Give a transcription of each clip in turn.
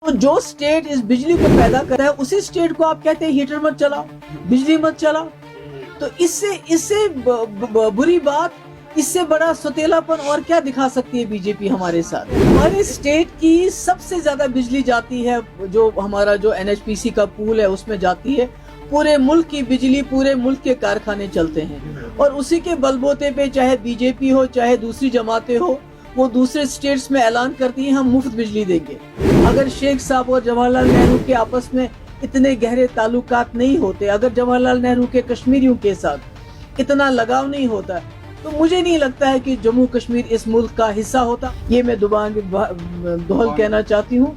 तो जो स्टेट इस बिजली को पैदा कर रहा है उसी स्टेट को आप कहते हैं हीटर मत चलाओ, बिजली मत चलाओ। तो इससे बुरी बात, इससे बड़ा सौतेलापन और क्या दिखा सकती है बीजेपी हमारे साथ। हमारे स्टेट की सबसे ज्यादा बिजली जाती है, जो हमारा जो एनएचपीसी का पूल है उसमें जाती है। पूरे मुल्क की बिजली, पूरे मुल्क के कारखाने चलते हैं और उसी के बलबूते पे चाहे बीजेपी हो चाहे दूसरी जमातें हो, वो दूसरे स्टेट्स में ऐलान करती हैं हम मुफ्त बिजली देंगे। अगर शेख साहब और जवाहरलाल नेहरू के आपस में इतने गहरे ताल्लुकात नहीं होते, अगर जवाहरलाल नेहरू के कश्मीरियों के साथ इतना लगाव नहीं होता, तो मुझे नहीं लगता है कि जम्मू कश्मीर इस मुल्क का हिस्सा होता। ये मैं दोहल कहना चाहती हूँ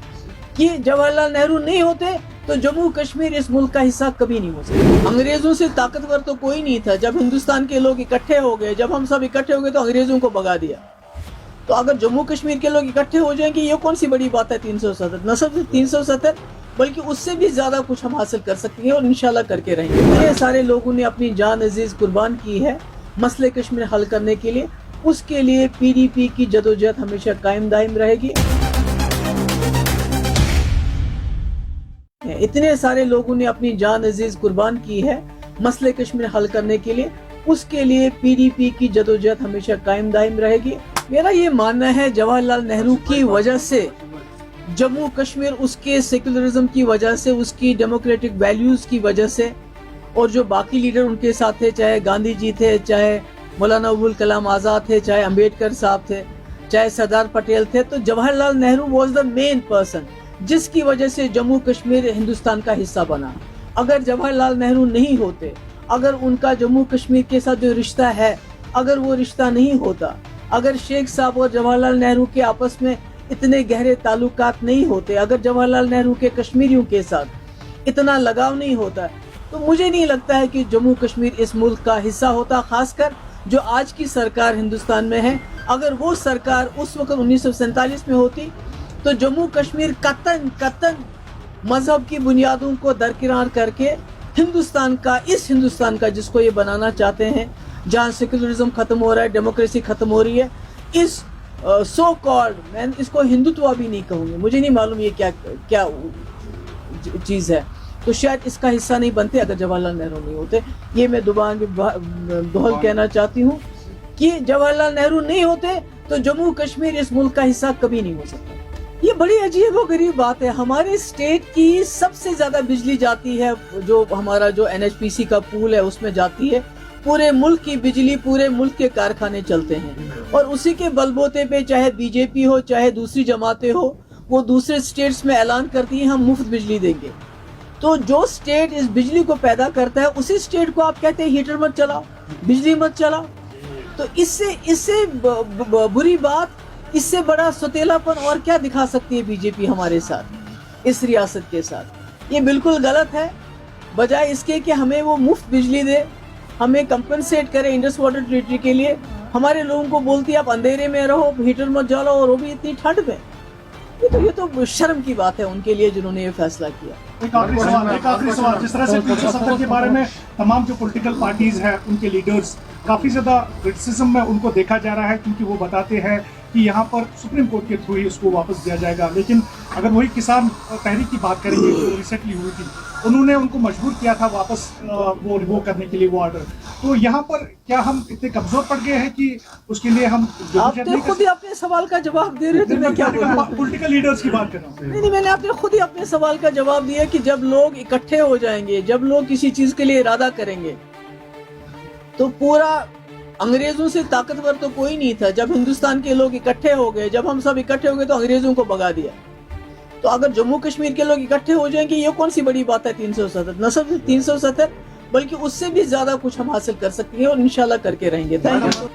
कि जवाहरलाल नेहरू नहीं होते तो जम्मू कश्मीर इस मुल्क का हिस्सा कभी नहीं हो सकता। अंग्रेजों से ताकतवर तो कोई नहीं था। जब हिंदुस्तान के लोग इकट्ठे हो गए, जब हम सब इकट्ठे हो गए तो अंग्रेजों को भगा दिया। तो अगर जम्मू कश्मीर के लोग इकट्ठे हो जाएंगे, ये कौन सी बड़ी बात है 370, न सिर्फ 370 बल्कि उससे भी ज्यादा कुछ हम हासिल कर सकते हैं और इंशाल्लाह करके रहेंगे। इतने सारे लोगों ने अपनी जान अजीज कुर्बान की है मसले कश्मीर हल करने के लिए, उसके लिए पीडीपी की जदोजहद हमेशा कायम दायम रहेगी। इतने सारे लोगों ने अपनी जान अजीज कुर्बान की है मसले कश्मीर हल करने के लिए, उसके लिए पीडीपी की जदोजहद हमेशा कायम दायम रहेगी। मेरा ये मानना है जवाहरलाल नेहरू की वजह से जम्मू कश्मीर, उसके सेकुलरिज्म की वजह से, उसकी डेमोक्रेटिक वैल्यूज की वजह से, और जो बाकी लीडर उनके साथ थे, चाहे गांधी जी थे, चाहे मौलाना अबुल कलाम आज़ाद थे, चाहे अंबेडकर साहब थे, चाहे सरदार पटेल थे, तो Jawaharlal Nehru was the main person जिसकी वजह से जम्मू कश्मीर हिंदुस्तान का हिस्सा बना। अगर जवाहरलाल नेहरू नहीं होते, अगर उनका जम्मू कश्मीर के साथ जो रिश्ता है, अगर वो रिश्ता नहीं होता, अगर शेख साहब और जवाहरलाल नेहरू के आपस में इतने गहरे ताल्लुकात नहीं होते, अगर जवाहरलाल नेहरू के कश्मीरियों के साथ इतना लगाव नहीं होता, तो मुझे नहीं लगता है कि जम्मू कश्मीर इस मुल्क का हिस्सा होता। खासकर जो आज की सरकार हिंदुस्तान में है, अगर वो सरकार उस वक्त 1947 में होती तो जम्मू कश्मीर कतन मजहब की बुनियादों को दरकिनार करके हिंदुस्तान का जिसको ये बनाना चाहते हैं, जहाँ सेकुलरिज्म खत्म हो रहा है, डेमोक्रेसी खत्म हो रही है, इस सो कॉल्ड, मैं इसको हिंदुत्व भी नहीं कहूँगी, मुझे नहीं मालूम ये क्या चीज़ है, तो शायद इसका हिस्सा नहीं बनते अगर जवाहरलाल नेहरू नहीं होते। ये मैं दोहल कहना चाहती हूँ कि जवाहरलाल नेहरू नहीं होते तो जम्मू कश्मीर इस मुल्क का हिस्सा कभी नहीं हो सकता। ये बड़ी अजीब और गरीब बात है। हमारे स्टेट की सबसे ज्यादा बिजली जाती है, जो हमारा जो एनएचपीसी का पूल है उसमें जाती है। पूरे मुल्क की बिजली, पूरे मुल्क के कारखाने चलते हैं और उसी के बलबूते पे चाहे बीजेपी हो चाहे दूसरी जमातें हो, वो दूसरे स्टेट्स में ऐलान करती हैं हम मुफ्त बिजली देंगे। तो जो स्टेट इस बिजली को पैदा करता है उसी स्टेट को आप कहते हैं हीटर मत चलाओ, बिजली मत चलाओ। तो इससे बुरी बात, इससे बड़ा सौतेलापन और क्या दिखा सकती है बीजेपी हमारे साथ, इस रियासत के साथ। ये बिल्कुल गलत है। बजाय इसके कि हमें वो मुफ्त बिजली दे, हमें कंपनसेट करे इंडस वाटर ट्रीटी के लिए, हमारे लोगों को बोलती है आप अंधेरे में रहो, हीटर मत जलाओ, और वो भी इतनी ठंड में। ये तो शर्म की बात है उनके लिए जिन्होंने ये फैसला किया। एक आखिरी सवाल, जिस तरह से 370 के बारे में तमाम जो पॉलिटिकल पार्टीज हैं, उनके लीडर्स काफी ज्यादा क्रिटिसिज्म में उनको देखा जा रहा है, क्योंकि वो बताते हैं कि यहाँ पर सुप्रीम कोर्ट के थ्रू ही उसको वापस दिया जाएगा। लेकिन अगर वही किसान तहरीक की बात करेंगे जो रिसेंटली हुई थी, उन्होंने उनको मजबूर किया था वापस वो रिवोक करने के लिए वो ऑर्डर। तो यहाँ पर क्या हम इतने कमजोर पड़ गए हैं कि उसके लिए हम आप खुद ही अपने सवाल का जवाब दे रहे थे, मैं क्या पॉलिटिकल लीडर्स की बात कर रहा हूँ। नहीं, मैंने आपने खुद ही अपने सवाल का जवाब दिया कि जब लोग इकट्ठे हो जाएंगे, जब लोग किसी चीज के लिए इरादा करेंगे, तो पूरा अंग्रेजों से ताकतवर तो कोई नहीं था। जब हिंदुस्तान के लोग इकट्ठे हो गए, जब हम सब इकट्ठे हो गए तो अंग्रेजों को भगा दिया। तो अगर जम्मू कश्मीर के लोग इकट्ठे हो जाएंगे, ये कौन सी बड़ी बात है 370, न सिर्फ 370 बल्कि उससे भी ज्यादा कुछ हम हासिल कर सकते हैं और इंशाल्लाह करके रहेंगे। Thank you.